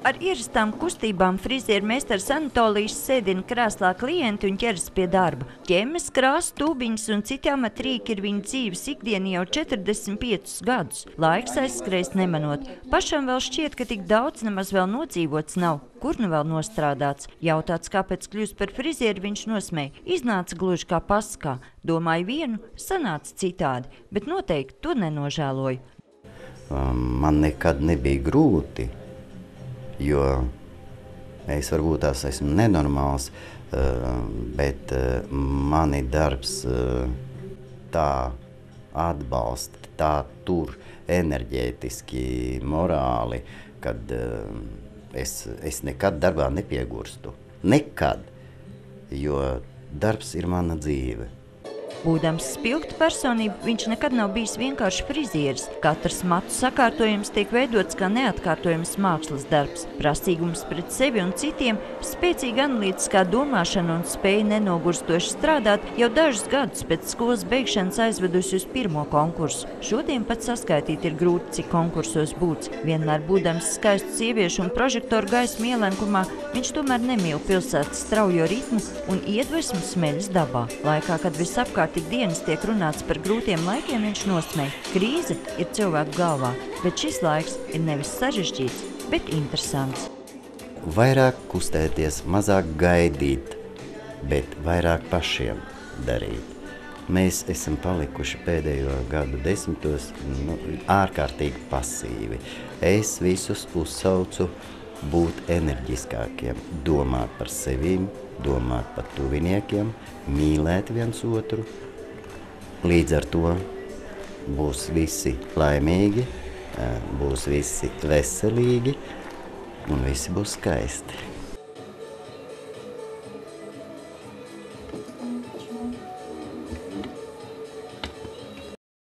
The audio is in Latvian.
Ar ierastām kustībām friziermeistars Anatolijas sēdina krēslā klienti un ķeras pie darba. Ķemmes, krāsu, tūbiņas un citi amatrīki ir viņa dzīves ikdiena jau 45 gadus. Laiks aizskrējas nemanot. Pašam vēl šķiet, ka tik daudz nemaz vēl nodzīvots nav. Kur nu vēl nostrādāts? Jautāts, kāpēc kļūst par frizieri, viņš nosmēja. Iznāca gluži kā paskā. Domāju vienu, sanāca citādi, bet noteikti to nenožēloju. Man nekad nebija grūti. Jo es varbūt tās esmu nenormāls, bet mani darbs tā atbalsta, tā tur enerģētiski, morāli, kad es nekad darbā nepiegurstu. Nekad, jo darbs ir mana dzīve. Būdams spilgta personība, viņš nekad nav bijis vienkārši frizieris. Katrs matu sakārtojums tiek veidots kā neatkārtojams mākslas darbs. Prasīgums pret sevi un citiem, spēcīga analītiskā domāšana un spēja nenogurstoši strādāt jau dažus gadus pēc skolas beigšanas aizvedusi uz pirmo konkursu. Šodien pat saskaitīt ir grūti, cik konkursos būts. Vienmēr būdams skaistu sieviešu un prožektoru gaismu ielenkumā, viņš tomēr nemīl pilsētas straujo ritmu un iedvesmu smeļas dabā. Laikā, kad visapkārt tik dienas tiek runāts par grūtiem laikiem, viņš nosmēja. Krīze ir cilvēku galvā, bet šis laiks ir nevis sarežģīts, bet interesants. Vairāk kustēties, mazāk gaidīt, bet vairāk pašiem darīt. Mēs esam palikuši pēdējo gadu desmitos ārkārtīgi pasīvi. Es visus uzsaucu būt enerģiskākiem, domāt par sevīm, domāt par tuviniekiem, mīlēt viens otru. Līdz ar to būs visi laimīgi, būs visi veselīgi un visi būs skaisti.